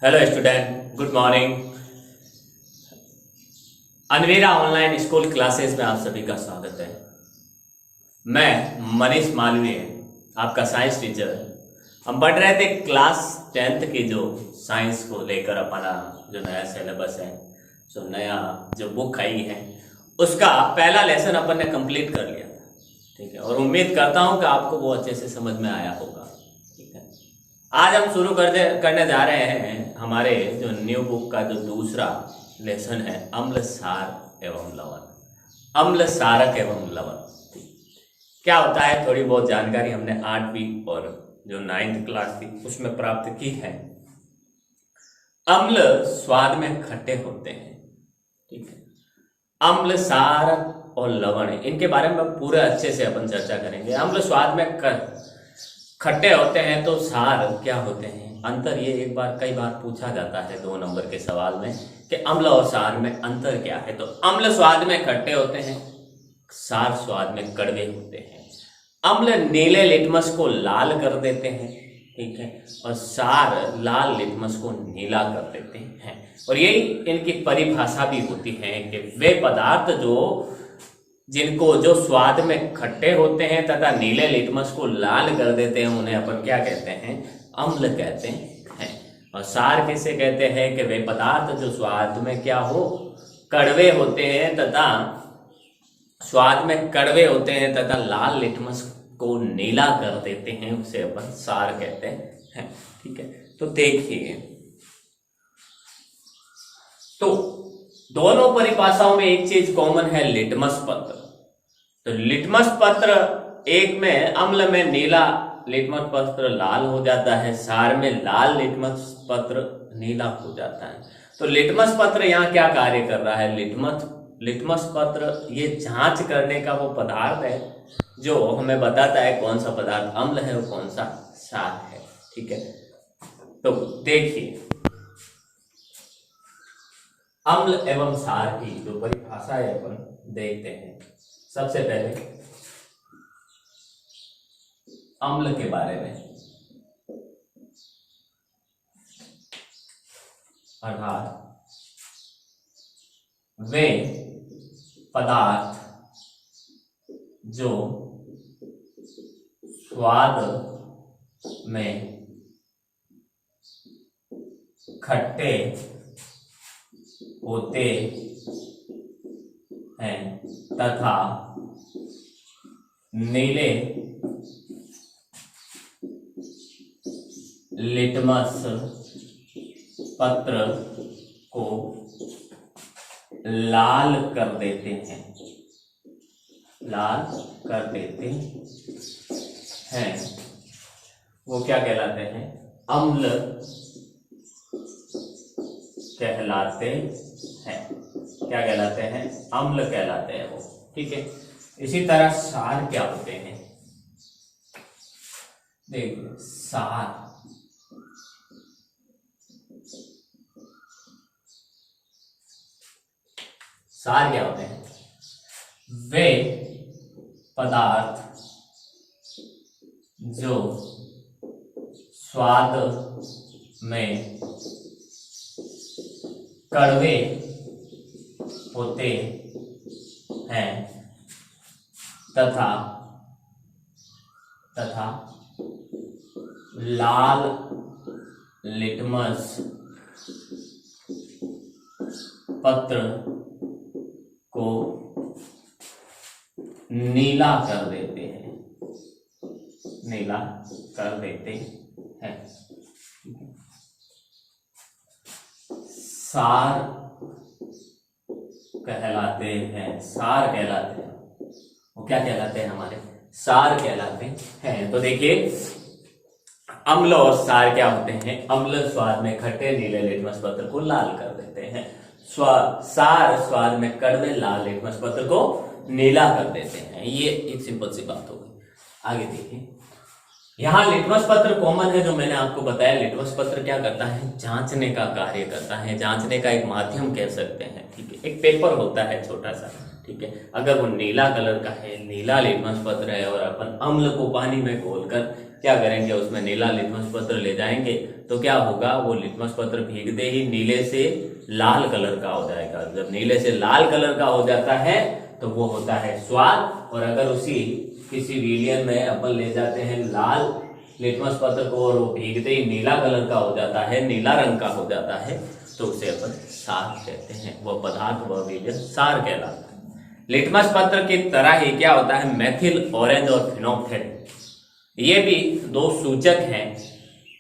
Hello student, good morning. अनवेरा online school classes में आप सभी का स्वागत है। मैं मनीष मालवीय, आपका साइंस टीचर। हम पढ़ रहे थे क्लास 10th की जो साइंस को लेकर अपना जो नया सिलेबस है, जो नया जो बुक आई है, उसका पहला लेसन अपन ने कंप्लीट कर लिया था। ठीक है, और उम्मीद करता हूँ कि आपको वो अच्छे से समझ में आया होगा। ठीक है, आज हम शुरू करने जा रहे हैं हमारे जो न्यू बुक का जो दूसरा लेसन है, अम्ल सार एवं लवण। अम्ल सारक एवं लवण क्या होता है, थोड़ी बहुत जानकारी हमने 8वीं और जो 9th क्लास थी उसमें प्राप्त की है। अम्ल स्वाद में खट्टे होते हैं। ठीक है, अम्ल सारक और लवण, इनके बारे में पूरे अच्छे से अपन चर्चा करेंगे। अम्ल स्वाद में खट्टे होते हैं तो सार क्या होते हैं, अंतर। ये एक बार कई बार पूछा जाता है 2 नंबर के सवाल में कि अम्ल और सार में अंतर क्या है। तो अम्ल स्वाद में खट्टे होते हैं, सार स्वाद में कड़वे होते हैं। अम्ल नीले लिटमस को लाल कर देते हैं, ठीक है, और सार लाल लिटमस को नीला कर देते हैं। और यही इनकी परिभाषा भी होती है कि वे पदार्थ जो स्वाद में खट्टे होते हैं तथा नीले लिटमस को लाल कर देते हैं, उन्हें अपन क्या कहते हैं, अम्ल कहते हैं। और सार किसे कहते हैं कि वे पदार्थ जो स्वाद में क्या हो, कड़वे होते हैं तथा स्वाद में कड़वे होते हैं तथा लाल लिटमस को नीला कर देते हैं, उसे अपन सार कहते हैं। ठीक है, तो देखिए, तो दोनों परिभाषाओं में एक चीज कॉमन है, लिटमस पत्र। तो लिटमस पत्र एक में अम्ल में नीला लिटमस पत्र लाल हो जाता है, सार में लाल लिटमस पत्र नीला हो जाता है। तो लिटमस पत्र यहाँ क्या कार्य कर रहा है, लिटमस पत्र ये जांच करने का वो पदार्थ है जो हमें बताता है कौन सा पदार्थ अम्ल है और कौन सा सार है। ठीक है, तो देखिए, अम्ल एवं सार की जो परिभाषा है अपन देखते हैं। सबसे पहले अम्ल के बारे में, अर्थात वे पदार्थ जो स्वाद में खट्टे होते हैं तथा नीले लिटमस पत्र को लाल कर देते हैं, वो क्या कहलाते हैं, अम्ल कहलाते हैं। क्या कहलाते हैं, अम्ल कहलाते हैं वो। ठीक है, इसी तरह सार क्या होते हैं, देखिए, सार क्या होते हैं, वे पदार्थ जो स्वाद में कड़वे होते हैं तथा लाल लिटमस पत्र को नीला कर देते हैं, सार कहलाते हैं। वो क्या कहलाते हैं, हमारे सार कहलाते हैं। तो देखिए, अम्ल और सार क्या होते हैं, अम्ल स्वाद में खट्टे नीले लिटमस पत्र को लाल कर देते हैं, सार स्वाद में कड़वे लाल लिटमस पत्र को नीला कर देते हैं। ये एक सिंपल सी बात होगी। आगे देखिए, यहाँ लिटमस पत्र कॉमन है, जो मैंने आपको बताया। लिटमस पत्र क्या करता है, जांचने का कार्य करता है, जांचने का एक माध्यम कह सकते हैं। ठीक है, एक पेपर होता है छोटा सा, ठीक है, अगर वो नीला कलर का है, नीला लिटमस पत्र है, और अपन अम्ल को पानी में घोलकर क्या करेंगे, उसमें नीला लिटमस पत्र ले जाएंगे तो क्या होगा, वो लिटमस पत्र भीगते ही नीले से लाल कलर का हो जाएगा। जब नीले से लाल कलर का हो जाता है तो वो होता है स्वाद। और अगर उसी किसी विलियन में अपन ले जाते हैं लाल लिटमस पत्र को और वो भीगते ही नीला कलर का हो जाता है, नीला रंग का हो जाता है, तो उसे अपन सार कहते हैं। वह पदार्थ, वह विलियन सार कहलाता है। लिटमस पत्र की तरह ही क्या होता है, मेथिल ऑरेंज और फिनोक्सेटिन, ये भी दो सूचक हैं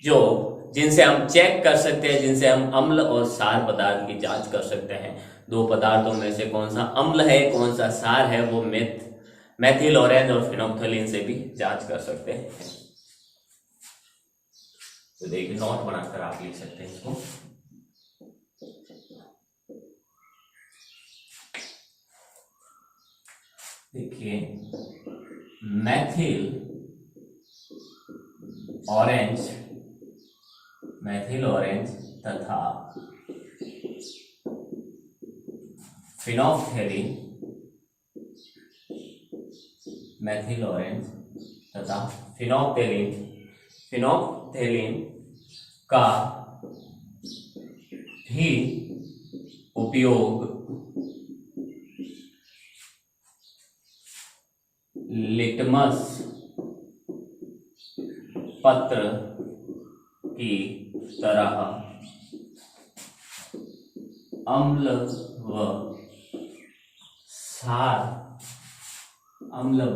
जो जिनसे हम चेक कर सकते हैं, जिनसे हम अम्ल और सार पदार्थ की जांच कर सकते हैं। दो पदार्थों में से कौन सा अम्ल है कौन सा सार है, वो मेथिल ऑरेंज और फिनोक्सेटिन से भी जांच कर सकते हैं। तो देखिए नोट बनाकर आप लिख सकते हैं इसको। देखिए मेथिल ऑरेंज तथा फिनोक्सेटिन, मेथिल ऑरेंज तथा फिनोक्सेटिन का भी उपयोग लिटमस पत्र की तरह अम्ल व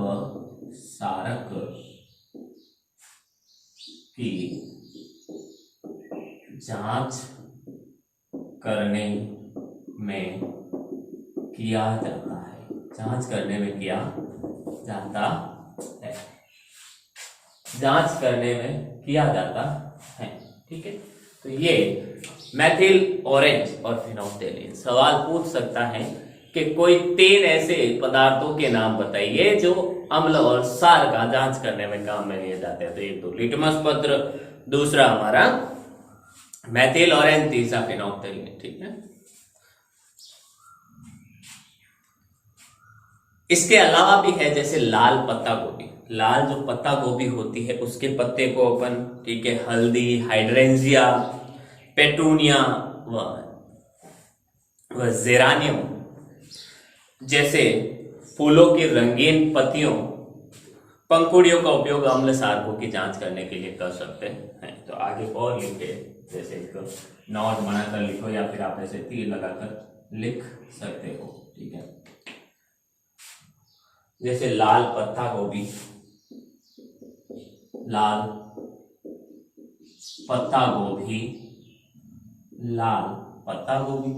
सारक की जांच करने में किया जाता है। जांच करने में किया जाता है, जांच करने में किया जाता है। ठीक है, तो ये मेथिल ऑरेंज और फिनोक्सेटिन सवाल पूछ सकता है कि कोई 3 ऐसे पदार्थों के नाम बताइए जो अम्ल और सार का जांच करने में काम में लिए जाते हैं। तो एक तो लिटमस पत्र, दूसरा हमारा मेथिल ऑरेंज, तीसरा फिनोक्सेटिन। ठीक है, इसके अलावा भी है जैसे लाल पत्ता गोभी। लाल जो पत्ता गोभी होती है उसके पत्ते को अपन, ठीक है, हल्दी, हाइड्रेंजिया, पेटूनिया व जेरानियम जैसे फूलों की रंगीन पत्तियों, पंखुड़ियों का उपयोग अम्ल सारकों की जांच करने के लिए कर सकते हैं। तो आगे और लिखे, जैसे इसको नोट बनाकर लिखो या फिर आप ऐसे तीर लगाकर लिख सकते हो। ठीक है, जैसे लाल पत्ता गोभी, लाल पत्ता गोभी, लाल पत्ता गोभी।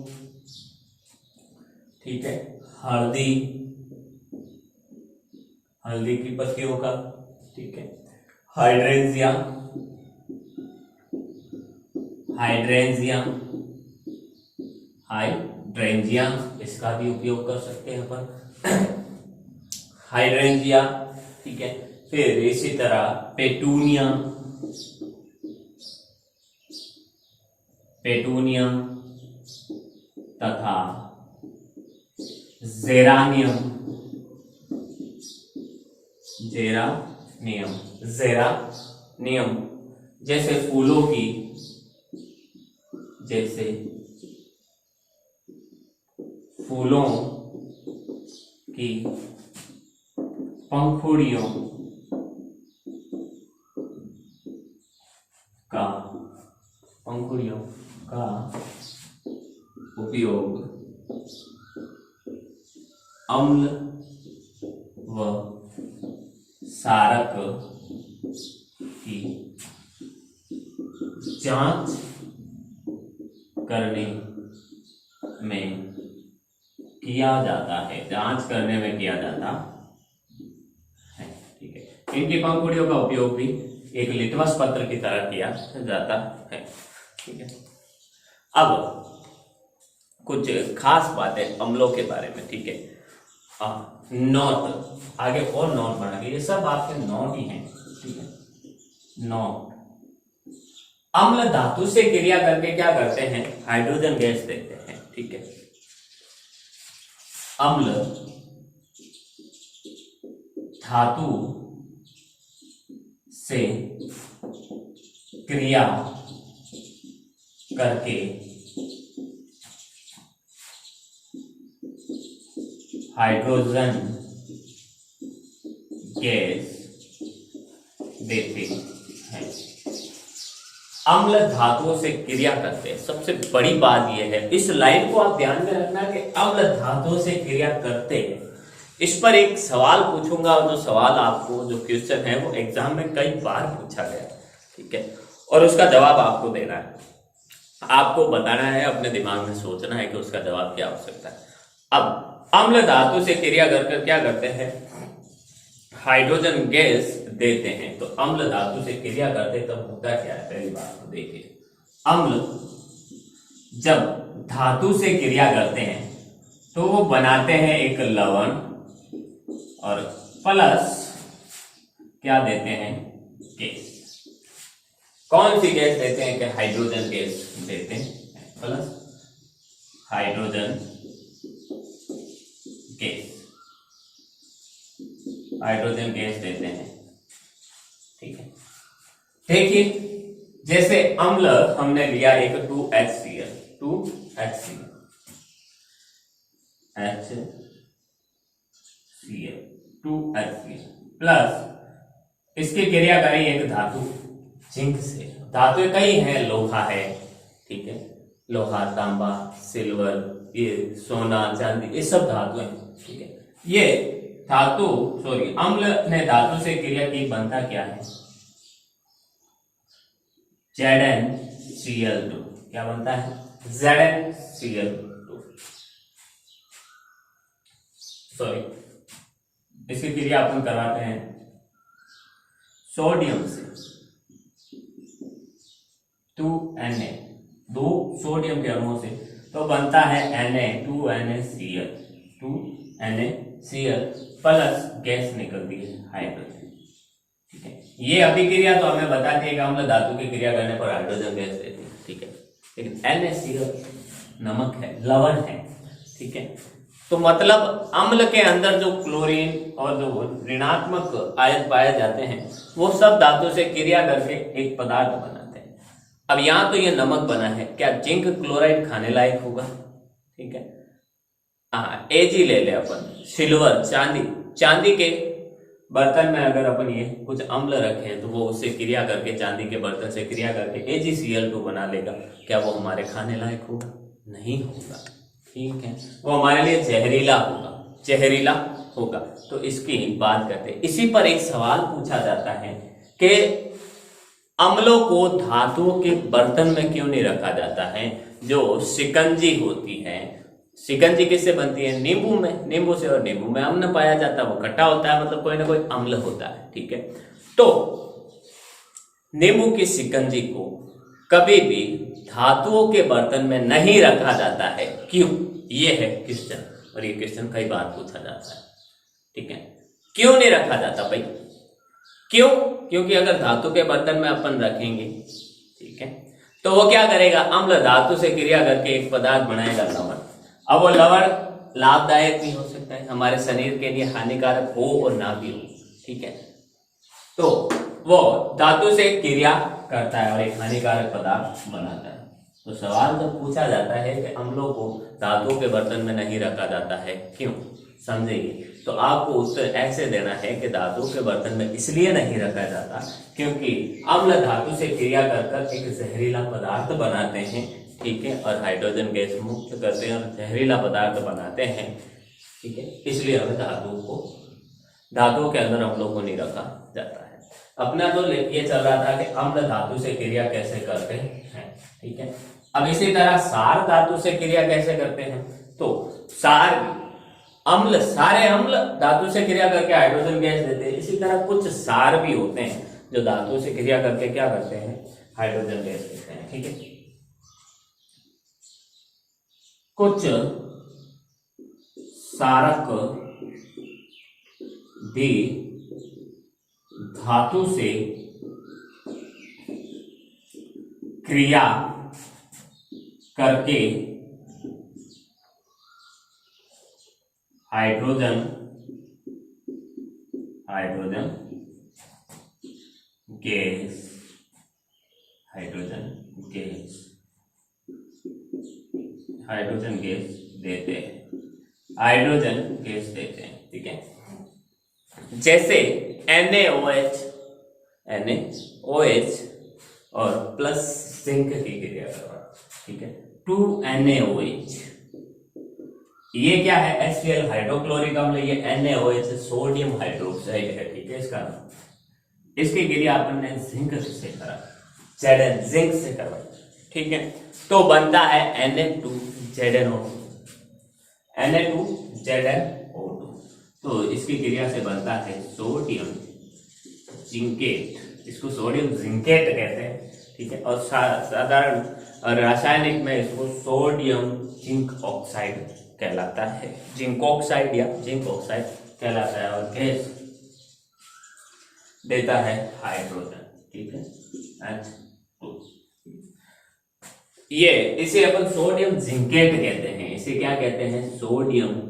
ठीक है, हल्दी, हल्दी की पत्तियों का। ठीक है, हाइड्रेंजिया, हाइड्रेंजिया, हाइड्रेंजिया, इसका भी उपयोग कर सकते हैं अपन, हाइड्रेंजिया। ठीक है, फिर इसी तरह पेटूनिया, पेटूनिया तथा जेरानियम, जेरानियम, जेरानियम जैसे फूलों की, जैसे फूलों की पंखुड़ियों का, पंखुड़ियों का उपयोग अम्ल व सारक की जांच करने में किया जाता है, जांच करने में किया जाता है। ठीक है, इनकी पंखुड़ियों का उपयोग भी एक लिटमस पत्र की तरह किया जाता है। ठीक है, अब कुछ खास बातें अम्लों के बारे में। ठीक है, नोट, आगे और नोट बना के, ये सब आपके नोट ही हैं। ठीक है, नोट, अम्ल धातु से क्रिया करके क्या करते हैं, हाइड्रोजन गैस देते हैं। ठीक है, अम्ल धातु से क्रिया करके हाइड्रोजन गैस देते हैं। अम्ल धातुओं से क्रिया करते हैं। सबसे बड़ी बात यह है, इस लाइन को आप ध्यान में रखना कि अम्ल धातुओं से क्रिया करते हैं। इस पर एक सवाल पूछूंगा, और जो सवाल आपको जो क्वेश्चन है वो एग्जाम में कई बार पूछा गया, ठीक है, और उसका जवाब आपको देना है, आपको बताना है, अपने दिमाग में सोचना है कि उसका जवाब क्या हो सकता है। अब अम्ल धातु से क्रिया करके क्या करते हैं, हाइड्रोजन गैस देते हैं। तो अम्ल धातु से क्रिया करते तब होता क्या है, पहली बात तो देखिए, अम्ल जब धातु से क्रिया करते हैं तो वो बनाते हैं एक लवण, और प्लस क्या देते हैं, गैस। कौन सी गैस देते हैं, कि हाइड्रोजन गैस देते हैं, plus hydrogen gas, hydrogen gas देते हैं, ठीक है। देखिए, जैसे अम्ल हमने लिया एक 2HCl, 2HCl, प्लस इसकी क्रिया करें एक धातु जिंक से। धातु कई हैं, लोहा है, ठीक है, लोहा, तांबा, सिल्वर, ये सोना, चांदी, ये सब धातु हैं, ठीक है। ये धातु अम्ल ने धातु से क्रिया की, बनता क्या है, ZnCl2। क्या बनता है, ZnCl2। इसकी क्रिया अपन करवाते हैं सोडियम से, 2Na, 2 सोडियम के अणुओं से, तो बनता है Na2NaCl, 2NaCl प्लस गैस निकलती है हाइड्रोजन, ठीक है। ये अभिक्रिया तो हमें बताती है कि अम्ल धातु की क्रिया करने पर हाइड्रोजन गैस देती है, ठीक है। लेकिन NaCl नमक है, लवण है, ठीक है। तो मतलब अम्ल के अंदर जो क्लोरीन और जो ऋणात्मक आयन पाए जाते हैं वो सब धातु से क्रिया करके एक पदार्थ बनाते हैं। अब यहां तो ये नमक बना है, क्या जिंक क्लोराइड खाने लायक होगा, ठीक है। हाँ, Ag ले ले अपन, सिल्वर, चांदी, चांदी के बर्तन में अगर अपन ये कुछ अम्ल रखें तो वो उससे क्रिया करके, चांदी के बर्तन से क्रिया करके AgCl2 बना लेगा। क्या वो हमारे खाने लायक होगा, नहीं होगा, ठीक है, वो हमारे लिए जहरीला होगा, जहरीला होगा। तो इसकी बात करते हैं। इसी पर एक सवाल पूछा जाता है कि अम्लों को धातुओं के बर्तन में क्यों नहीं रखा जाता है। जो शिकंजी होती है, शिकंजी किससे बनती है, नींबू में, नींबू से, और नींबू में अम्ल पाया जाता है, वो खट्टा होता है, मतलब कोई ना कोई अम्ल होता है, ठीक है। तो नींबू की शिकंजी को कभी भी धातुओं के बर्तन में नहीं रखा जाता है, क्यों, ये है क्वेश्चन, और ये क्वेश्चन कई बार पूछा जाता है, ठीक है। क्यों नहीं रखा जाता भाई, क्यों, क्योंकि अगर धातु के बर्तन में अपन रखेंगे, ठीक है, तो वो क्या करेगा, अम्ल धातु से क्रिया करके एक पदार्थ बनाएगा, लवण। अब वो लवण लाभदायक भी हो सकता है, हमारे शरीर के लिए हानिकारक हो और ना भी हो, ठीक है। तो वो धातु से क्रिया करता है और एक हानिकारक पदार्थ बनाता है। तो सवाल जब पूछा जाता है कि अम्लों को धातु के बर्तन में नहीं रखा जाता है, क्यों, समझेंगे, तो आपको उत्तर ऐसे देना है कि धातु के बर्तन में इसलिए नहीं रखा जाता क्योंकि अम्ल धातु से क्रिया कर एक जहरीला पदार्थ बनाते हैं, ठीक है, और हाइड्रोजन गैस मुक्त करते हैं और जहरीला पदार्थ बनाते हैं, ठीक है। इसलिए हमें धातुओं के अंदर अम्लों को नहीं रखा जाता है। अपना तो ये चल रहा था कि अम्ल धातु से क्रिया कैसे करते हैं, ठीक है। अब इसी तरह सार धातु से क्रिया कैसे करते हैं, तो सारे अम्ल धातु से क्रिया करके हाइड्रोजन गैस देते हैं। इसी तरह कुछ सार भी होते हैं जो धातु से क्रिया करके क्या करते हैं, हाइड्रोजन गैस देते हैं, ठीक है। कुछ सारक भी धातु से क्रिया करके hydrogen gas, hydrogen gas, hydrogen gas देते हैं, हाइड्रोजन गैस देते हैं। ठीक है, जैसे NaOH, NaOH और प्लस जिंक की क्रिया करवा। ठीक है, 2NaOH, ये क्या है? HCl हाइड्रोक्लोरिक अम्ल, ये NaOH सोडियम हाइड्रोक्साइड है। ठीक है, इसका नाम, इसकी क्रिया अपन ने जिंक से करा, Zn जिंक से करवाई। ठीक है, तो बनता है Na2ZnO2, Na2ZnO2। तो इसकी क्रिया से बनता है सोडियम जिंकेट, इसको सोडियम जिंकेट कहते हैं। ठीक है, और साधारण रासायनिक में इसको सोडियम जिंक ऑक्साइड कहलाता है, जिंक ऑक्साइड या जिंक ऑक्साइड कहलाता है, और गैस देता है हाइड्रोजन। ठीक है, H2। ये इसे अपन सोडियम जिंकेट कहते हैं, इसे क्या कहते हैं? सोडियम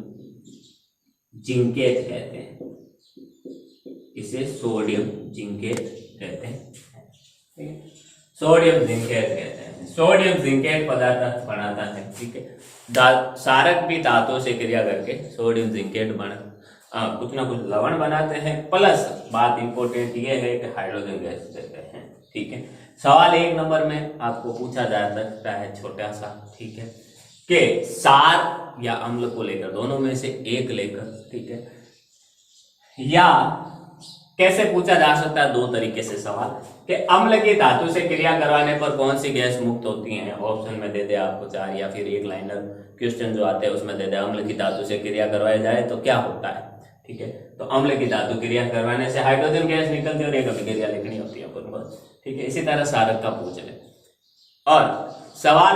जिंकेट कहते हैं, इसे सोडियम जिंकेट कहते हैं। सोडियम जिंकेट कहते हैं, सोडियम जिंकेट पदार्थ बनाता है। ठीक है, सारक भी धातुओं से क्रिया करके सोडियम जिंकेट बना कुछ ना कुछ लवण बनाते हैं। प्लस बात इंपॉर्टेंट ये है कि हाइड्रोजन गैस देते हैं। ठीक है, सवाल 1 नंबर में आपको पूछा जा सकता है छोटा सा, ठीक है, कि सार या अम्ल को लेकर, दोनों में से एक लेकर, ठीक है, या कैसे पूछा जा सकता है 2 तरीके से सवाल, कि अम्ल की धातु से क्रिया करवाने पर कौन सी गैस मुक्त होती है? ऑप्शन में दे दे आपको 4, या फिर एक लाइनर क्वेश्चन जो आते हैं उसमें दे दे अम्ल की धातु से क्रिया करवाई जाए तो क्या होता है। ठीक है, तो अम्ल की धातु क्रिया करवाने से हाइड्रोजन गैस निकलती है और एक अभिक्रिया लिखनी होती है अपन को। ठीक है, इसी तरह सारक का पूछ ले, और सवाल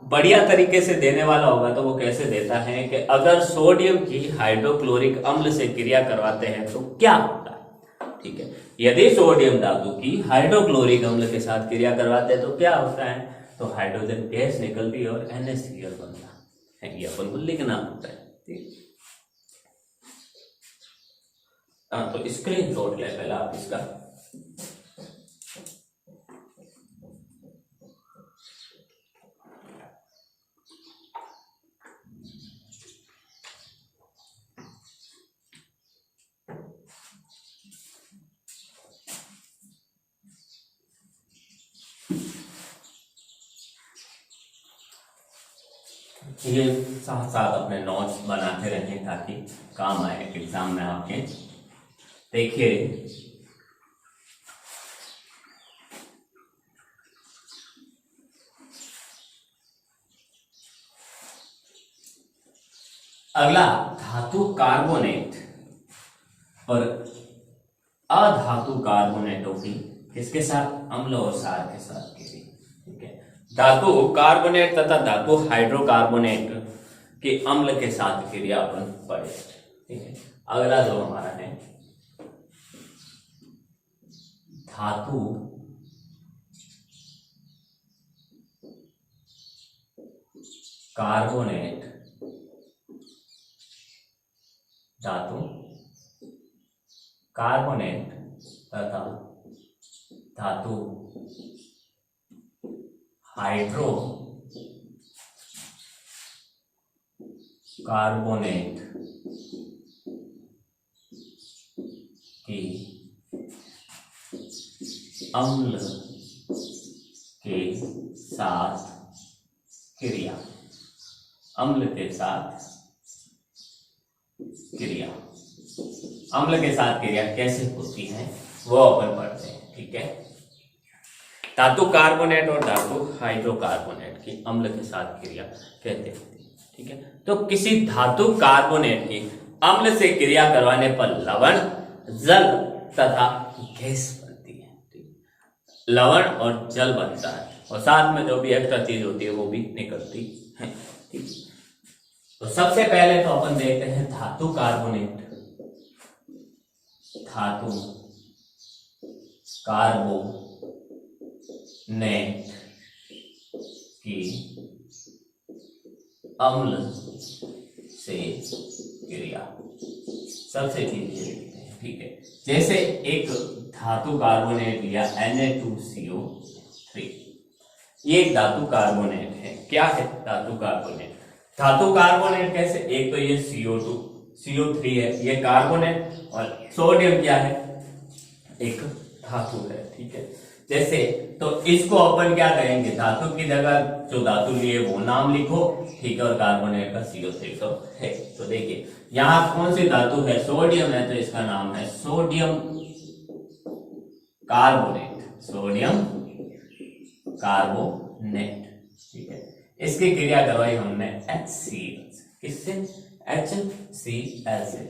बढ़िया तरीके से देने वाला होगा तो वो कैसे देता है कि अगर सोडियम की हाइड्रोक्लोरिक अम्ल से क्रिया करवाते हैं तो क्या होता है। ठीक है, यदि सोडियम धातु की हाइड्रोक्लोरिक अम्ल के साथ क्रिया करवाते हैं तो क्या होता है? तो हाइड्रोजन गैस निकलती है और NaCl बनता है, ये अपन को लिखना होता है। ठीक, तो स्क्रीनशॉट ले पहले आप इसका। ये साथ साथ अपने नोट्स बनाते रहें ताकि काम आए एग्जाम में आपके। देखिए, अगला धातु कार्बोनेट और अधातु कार्बोनेटों की किसके साथ? अम्ल और सार के साथ की। ठीक है, धातु कार्बोनेट तथा धातु हाइड्रोकार्बोनेट के अम्ल के साथ क्रिया अपन पढ़े। ठीक है, अगला जो हमारा है धातु कार्बोनेट, धातु कार्बोनेट तथा धातु हाइड्रो कार्बोनेट की अम्ल के साथ क्रिया, अम्ल के साथ क्रिया, अम्ल के साथ क्रिया कैसे होती है वो अपन पढ़ते हैं। ठीक है, धातु कार्बोनेट और धातु हाइड्रोकार्बोनेट की अम्ल के साथ क्रिया कहते हैं। ठीक है, तो किसी धातु कार्बोनेट की अम्ल से क्रिया करवाने पर लवण, जल तथा गैस बनती है। लवण और जल बनता है और साथ में जो भी एक्स्ट्रा चीज होती है वो भी निकलती है। ठीक, तो सबसे पहले तो अपन देखते हैं धातु कार्बोनेट, धातु कार्बोनेट की अम्ल से क्रिया, सबसे चीज लिखते हैं। ठीक है, जैसे एक धातु कार्बोनेट लिया Na2CO3, ये एक धातु कार्बोनेट है। क्या है धातु कार्बोनेट? धातु कार्बोनेट कैसे? एक तो ये CO2 CO3 है, ये कार्बोनेट, और सोडियम क्या है? एक धातु है, ठीक है। जैसे तो इसको अपन क्या कहेंगे, धातु की जगह जो धातु लिए वो नाम लिखो, ठीक है, और कार्बोनेट का CO3 तो है। तो देखिए यहाँ कौन सी धातु है? सोडियम है, तो इसका नाम है सोडियम कार्बोनेट, सोडियम कार्बोनेट, ठीक है। इसकी क्रिया करवाई हमने HCl से, किससे? HCl से,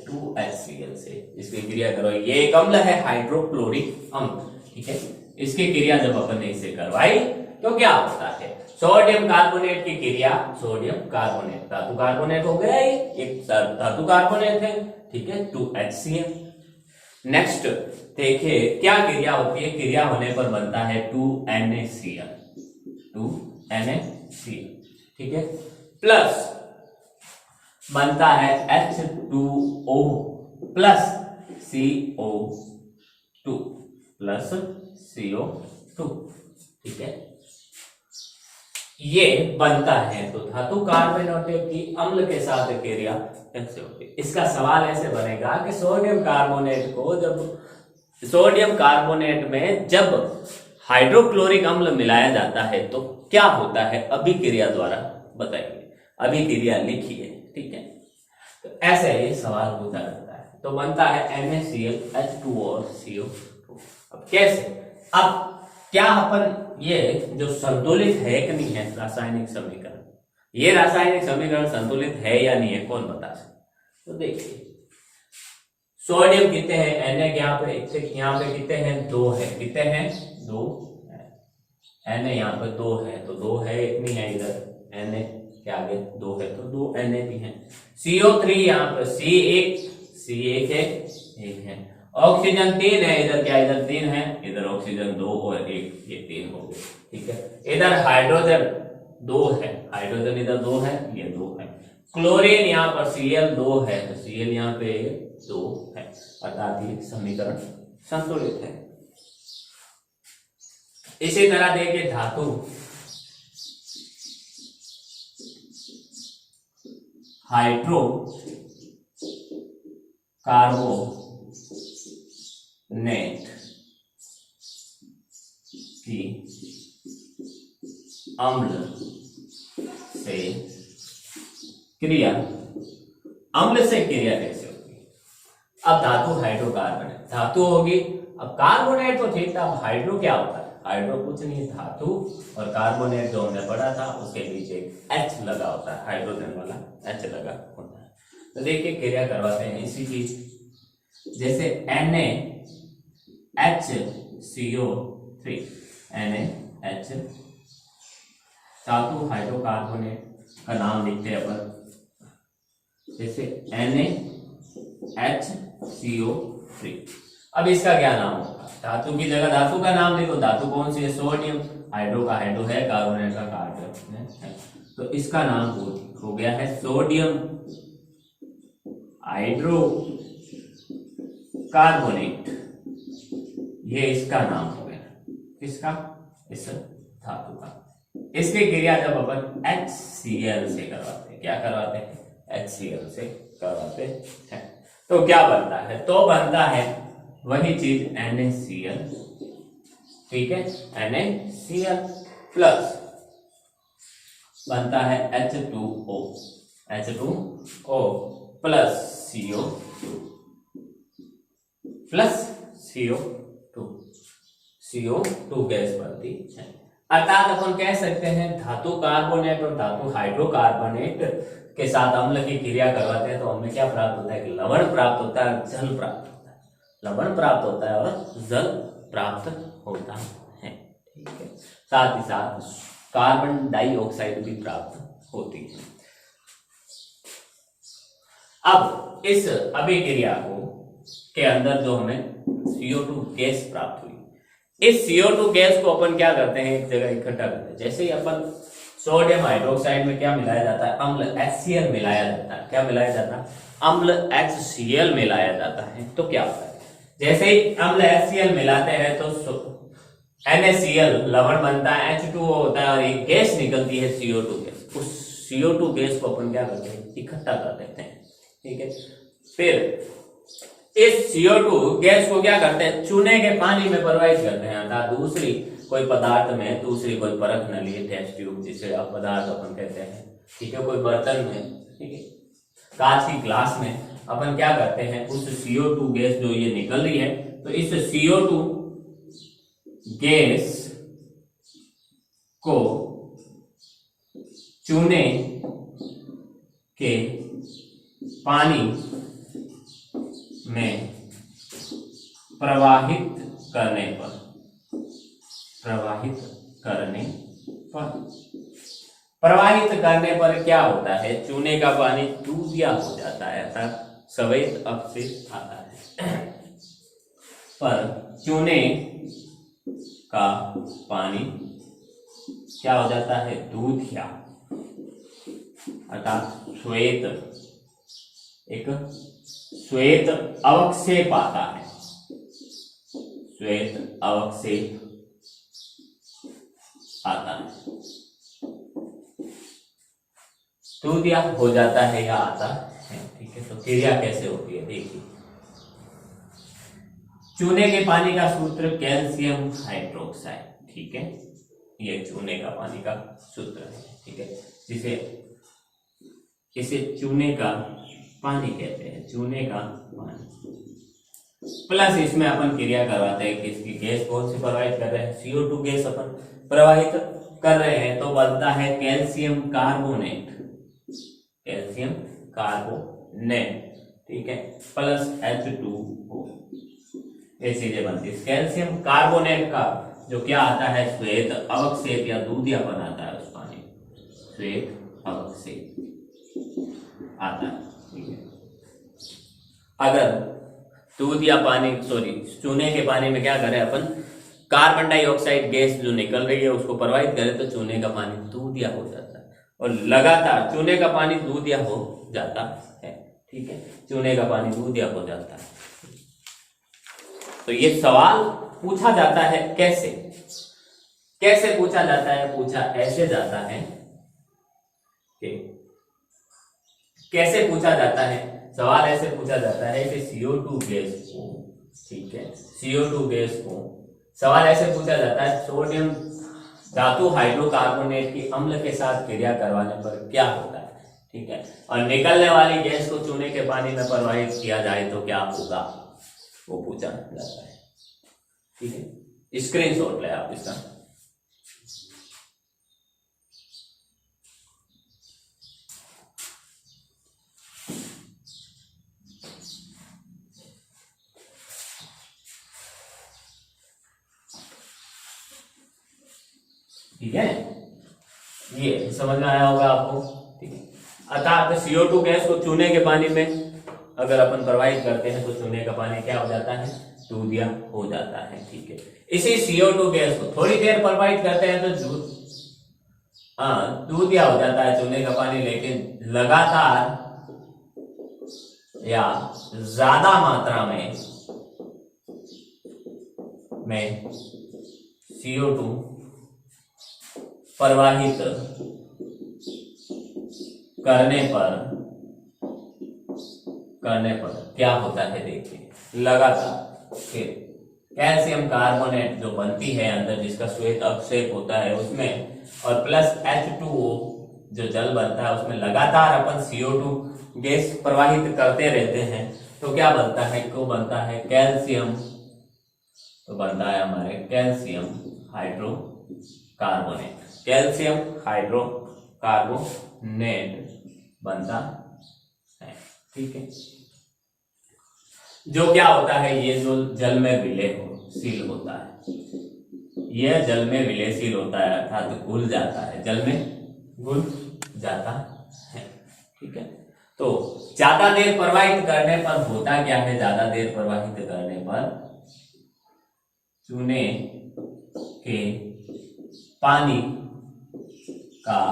2HCl से इसकी क्रिया करवाई। ये एक अम्ल है, हाइड्रोक्लोरिक अम्ल, ठीक है। इसकी क्रिया जब अपन ने इसे करवाई तो क्या होता है? सोडियम कार्बोनेट की क्रिया, सोडियम कार्बोनेट, धातु कार्बोनेट हो गया, ये एक धातु कार्बोनेट है, ठीक है, 2HCl। नेक्स्ट देखिए क्या क्रिया होती है? क्रिया होने पर बनता है 2NaCl, 2NaCl, ठीक है, प्लस बनता है H2O plus CO2 plus CO2, ठीक है, ये बनता है। तो धातु कार्बोनेट की अम्ल के साथ क्रिया कैसे होती है? इसका सवाल ऐसे बनेगा कि सोडियम कार्बोनेट को जब सोडियम कार्बोनेट में जब हाइड्रोक्लोरिक अम्ल मिलाया जाता है तो क्या होता है? अभिक्रिया द्वारा बताइए, अभिक्रिया लिखिए, ठीक है। तो ऐसे ही सवाल पूछा जाता है। तो बनता है NaCl, H2O और CO2। अब कैसे? अब क्या अपन ये जो संतुलित है कि नहीं है रासायनिक समीकरण, ये रासायनिक समीकरण संतुलित है या नहीं है, कौन बता सकता? तो देखिए सोडियम कितने हैं? Na यहाँ पे कितने हैं? 2 है, कितने हैं? 2 है। Na यहाँ पे 2 है, तो 2 है, इतनी है इधर, Na के आगे 2 है, तो 2 Na भी है। CO3 यहाँ पे C1 है, 1 है। ऑक्सीजन 3 है, इधर क्या? इधर 3 है, इधर ऑक्सीजन 2 और 1, ये 3 हो गए, ठीक है। इधर हाइड्रोजन 2 है, हाइड्रोजन इधर 2 है, ये 2 है। क्लोरीन यहाँ पर Cl 2 है, तो Cl यहाँ पे 2 है, अर्थात ये समीकरण संतुलित है। इसी तरह देखिए धातु हाइड्रो कार्बोनेट की अम्ल से क्रिया, अम्ल से क्रिया कैसे होगी? अब धातु हाइड्रोकार्बोनेट, धातु होगी, अब कार्बोनेट तो ठीक था, अब हाइड्रो क्या होता है? हाइड्रो कुछ नहीं, धातु और कार्बोनेट जो हमने पढ़ा था उसके बीच एक H लगा होता है, हाइड्रोजन वाला H लगा होता है। तो देखिए क्रिया करवाते हैं इसी की, जैसे NaHCO3, NaH, धातु हाइड्रोकार्बोनेट का नाम लिखते हैं अपन, जैसे NaHCO3। अब इसका क्या नाम होगा? धातु की जगह धातु का नाम लिखो, धातु कौन सी है? सोडियम, हाइड्रो का हाइड्रो है, कार्बोनेट का कार्बोनेट है, तो इसका नाम हो गया है सोडियम हाइड्रो कार्बोनेट, ये इसका नाम हो गया। किसका? इस धातु का। इसकी क्रिया जब अपन HCl से करवाते हैं, क्या करवाते हैं? HCl से करवाते हैं, तो क्या बनता है? तो बनता है वही चीज NaCl, ठीक है, NaCl प्लस बनता है H2O, H2O plus CO2 plus CO2 gas बनती है। अर्थात अपन कह सकते हैं धातु कार्बोनेट और धातु हाइड्रोकार्बोनेट के साथ अम्ल की क्रिया करवाते हैं तो हमें क्या प्राप्त होता है? कि लवण प्राप्त होता है, जल प्राप्त होता है, लवण प्राप्त होता है और जल प्राप्त होता है, ठीक है। साथ ही साथ कार्बन डाइऑक्साइड भी प्राप्त होती है। अब इस अभिक्रिया को के अंदर जो हमें CO2 गैस प्राप्त हुई, इस CO2 गैस को अपन क्या करते हैं? एक जगह इकट्ठा करते हैं। जैसे ही अपन सोडियम हाइड्रोक्साइड में क्या मिलाया जाता है? अम्ल HCl मिलाया जाता है। क्या मिलाया जाता है? अम्ल HCl मिलाया जाता है। तो क्या होता है? जैसे ही अम्ल HCl मिलाते हैं तो NaCl लवण बनता है, H2O होता है और एक गैस निकलती है CO2 गैस। उस CO2 गैस को अपन क्या करते हैं, इकट्ठा कर देते हैं, ठीक है। फिर इस CO2 गैस को क्या करते हैं, चूने के पानी में प्रवाहित करते हैं, अर्थात दूसरी कोई पदार्थ में, दूसरी कोई परख नली, टेस्ट ट्यूब जिसे आप पदार्थ अपन कहते हैं, ठीक है, कोई बर्तन में, ठीक है, कांच की ग्लास में अपन क्या करते हैं, उस CO2 गैस जो ये निकल रही है, तो इस CO2 गैस को चूने के पानी में प्रवाहित करने पर क्या होता है, चूने का पानी दूधिया हो जाता है, अर्थात सफेद अवशेष आता है। पर चूने का पानी क्या हो जाता है, दूधिया, अर्थात श्वेत, एक श्वेत अवक्षेप आता है, श्वेत अवक्षेप आता है, दूधिया हो जाता है या आता है, ठीक है। तो क्रिया कैसे होती है देखिए, चूने के पानी का सूत्र कैल्शियम हाइड्रोक्साइड, ठीक है, ये चूने का पानी का सूत्र है, ठीक है, इसे चूने का पानी कहते हैं, चूने का पानी। प्लस इसमें अपन क्रिया करवाते हैं कि इसकी गैस कौन सी प्रवाहित कर रहे हैं, CO2 गैस अपन प्रवाहित कर रहे हैं, तो बनता है कैल्शियम कार्बोनेट, कैल्शियम कार्बोनेट, ठीक है, प्लस H2O, ये चीजें बनती है। कैल्शियम कार्बोनेट का जो क्या आता है, श्वेत अवक्षेप या दूधिया बनाता है उस पानी, श्वेत अवक्षेप आता है, ठीक है। अगर दूध या पानी, सॉरी, चूने के पानी में क्या करें अपन, कार्बन डाइऑक्साइड गैस जो निकल रही है उसको प्रवाहित करें, तो चूने का पानी दूधिया हो जाता है, और लगातार चूने का पानी दूधिया हो जाता है, ठीक है, चूने का पानी दूधिया हो जाता है। तो ये सवाल पूछा जाता है कैसे, कैसे पूछा जाता है, पूछा ऐसे जाता है कि कैसे पूछा जाता है, सवाल ऐसे पूछा जाता है कि CO2 गैस को, ठीक है, CO2 गैस को सवाल ऐसे पूछा जाता है, सोडियम धातु हाइड्रोकार्बोनेट की अम्ल के साथ क्रिया करवाने पर क्या होता है, ठीक है, और निकलने वाली गैस को चूने के पानी में प्रवाहित किया जाए तो क्या होगा, वो पूछा जाता है, ठीक है। स्क्रीनशॉट ले आप इसका। ठीक है, ये समझ में आया होगा आपको, ठीक है। अर्थात CO2 गैस को चूने के पानी में अगर अपन प्रवाहित करते हैं तो चूने का पानी क्या हो जाता है, दूधिया हो जाता है, ठीक है। इसी CO2 गैस को थोड़ी देर प्रवाहित करते हैं तो दूधिया हो जाता है चूने का पानी, लेकिन लगातार या ज्यादा मात्रा में CO2 प्रवाहित करने पर क्या होता है देखिए, लगातार फिर कैल्शियम कार्बोनेट जो बनती है अंदर, जिसका श्वेत अवक्षेप होता है उसमें, और प्लस H2O जो जल बनता है उसमें लगातार अपन CO2 गैस प्रवाहित करते रहते हैं, तो क्या बनता है, को बनता है कैल्शियम, तो बनता है हमारे कैल्शियम हाइड्रोकार्बोनेट, कैल्शियम हाइड्रोकार्बोनेट बनता है, ठीक है। जो क्या होता है, ये जो जल में विलयशील होता है, यह जल में विलयशील होता है, अर्थात घुल जाता है, जल में घुल जाता है, ठीक है। तो ज्यादा देर प्रवाहित करने पर होता क्या है, ज्यादा देर प्रवाहित करने पर चूने के पानी का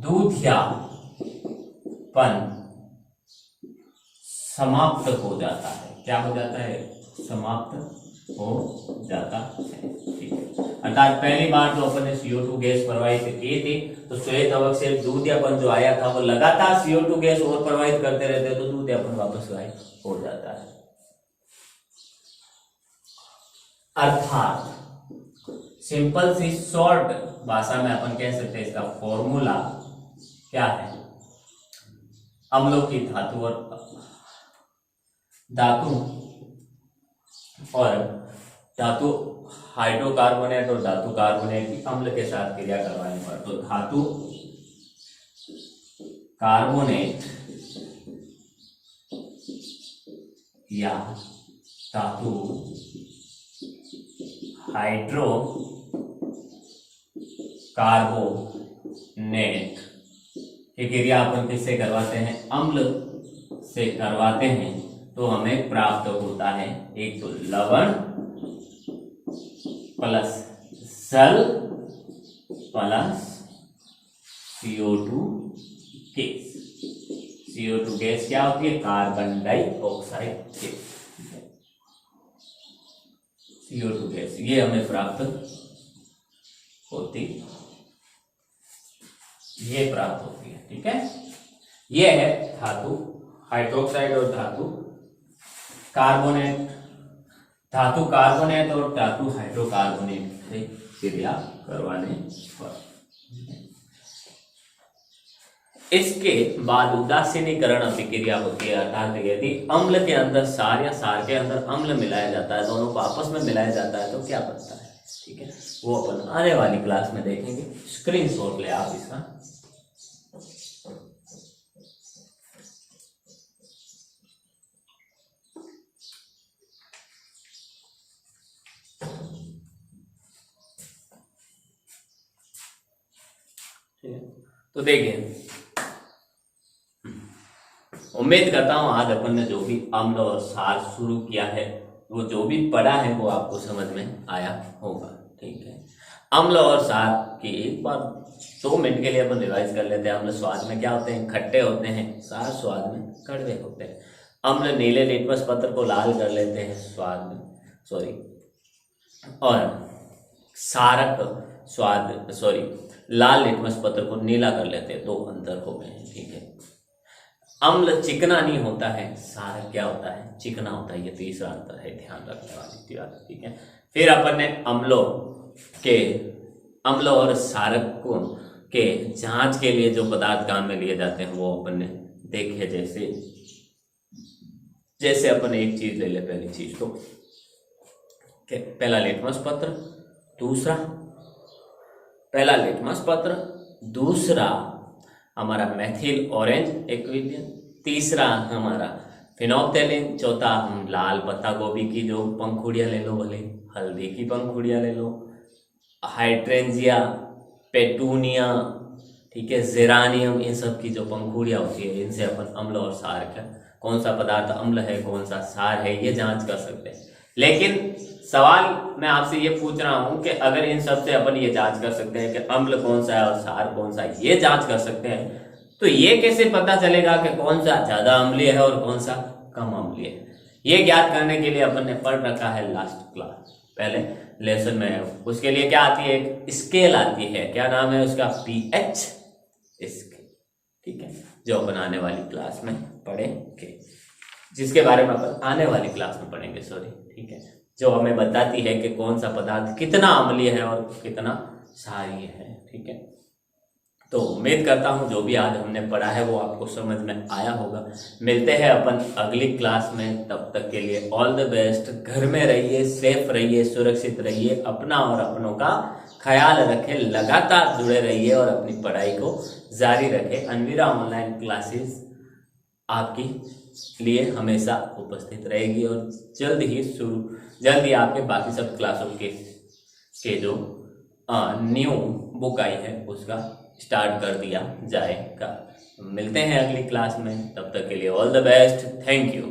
दूधियापन समाप्त हो जाता है, क्या हो जाता है, समाप्त हो जाता है। ठीक है, अर्थात पहली बार जो अपन ने CO2 गैस प्रवाहित की थी तो श्वेत अवक्षेप दूधियापन जो आया था वो लगातार CO2 गैस और प्रवाहित करते रहते तो दूधियापन वापस गायब हो जाता है। अर्थात सिंपल सी शॉर्ट भाषा में अपन कह सकते हैं इसका फॉर्मूला क्या है, अम्लों की धातु और धातु हाइड्रोकार्बोनेट और धातु कार्बोनेट की अम्ल के साथ क्रिया करवाने पर, तो धातु कार्बोनेट या धातु हाइड्रो कार्बोनेट की क्रिया अपन किससे करवाते हैं, अम्ल से करवाते हैं, तो हमें प्राप्त होता है एक तो लवण प्लस जल plus CO2 gas. CO2 gas क्या होती है, carbon dioxide gas. CO2 gas ये हमें प्राप्त होती है। ठीक है, ये है धातु हाइड्रोक्साइड और धातु कार्बोनेट, धातु कार्बोनेट और धातु हाइड्रोकार्बोनेट से क्रिया करवाने पर। इसके बाद उदासीनीकरण अभिक्रिया होती है, अर्थात यदि अम्ल के अंदर सार या सार के अंदर अम्ल मिलाया जाता है, दोनों को आपस में मिलाया जाता है तो क्या बनता है। ठीक है, वो अपन आने वाली क्लास में देखेंगे। स्क्रीनशॉट ले आप इसका। तो देखिए, उम्मीद करता हूं आज अपन ने जो भी अम्ल और सार शुरू किया है वो जो भी पढ़ा है वो आपको समझ में आया होगा। ठीक है, अम्ल और सार की एक बार 2 मिनट के लिए अपन रिवाइज कर लेते हैं। अम्ल स्वाद में क्या होते हैं, खट्टे होते हैं, सार स्वाद में कड़वे होते हैं। अम्ल नीले लिटमस पत्र को लाल कर लेते हैं स्वाद में, और सारक लाल लिटमस पत्र को नीला कर लेते हैं। 2 अंतर हो गए हैं। ठीक है, अम्ल चिकना नहीं होता है, सारक क्या होता है, चिकना होता है। ये तीसरा अंतर है, ध्यान रखने वाली बात। ठीक है, फिर अपन ने अम्ल और सारक को के जांच के लिए जो पदार्थ काम में लिए जाते हैं वो अपन ने देखे। जैसे अपन एक चीज ले ले, पहली चीज तो पहला लिटमस पत्र, दूसरा हमारा मेथिल ऑरेंज एक्विलियन, तीसरा हमारा फिनोप्थेलिन, चौथा हम लाल पत्ता गोभी की जो पंखुड़ियाँ ले लो, भले हल्दी की पंखुड़ियाँ ले लो, हाइड्रेंजिया, पेटूनिया, ठीक है, जेरानियम, इन सब की जो पंखुड़ियाँ होती है इनसे अपन अम्ल और सार का कौन सा पदार्थ अम्ल है कौन सा सार है ये जांच कर सकते हैं। लेकिन सवाल मैं आपसे ये पूछ रहा हूं कि अगर इन सब से अपन ये जांच कर सकते हैं कि अम्ल कौन सा है और सार कौन सा है, ये जांच कर सकते हैं, तो ये कैसे पता चलेगा कि कौन सा ज्यादा अम्लीय है और कौन सा कम अम्लीय है। ये ज्ञात करने के लिए अपन ने पढ़ रखा है लास्ट क्लास पहले लेसन में। उसके लिए क्या आती है, एक स्केल आती है, क्या नाम है उसका, pH स्केल। ठीक है, जो अपन आने वाली क्लास में पढ़ेंगे, जिसके बारे में अपन आने वाली क्लास में पढ़ेंगे, ठीक है, जो हमें बताती है कि कौन सा पदार्थ कितना अम्लीय है और कितना क्षारीय है। ठीक है, तो उम्मीद करता हूँ जो भी आज हमने पढ़ा है वो आपको समझ में आया होगा। मिलते हैं अपन अगली क्लास में, तब तक के लिए ऑल द बेस्ट। घर में रहिए, सेफ रहिए, सुरक्षित रहिए, अपना और अपनों का ख्याल रखें, लगातार जुड़े रहिए और अपनी पढ़ाई को जारी रखें। अनवीरा ऑनलाइन क्लासेस आपकी लिए हमेशा उपस्थित रहेगी और जल्द ही आपके बाकी सब क्लासों के जो न्यू बुक आई है उसका स्टार्ट कर दिया जाएगा। मिलते हैं अगली क्लास में, तब तक के लिए all the best, thank you.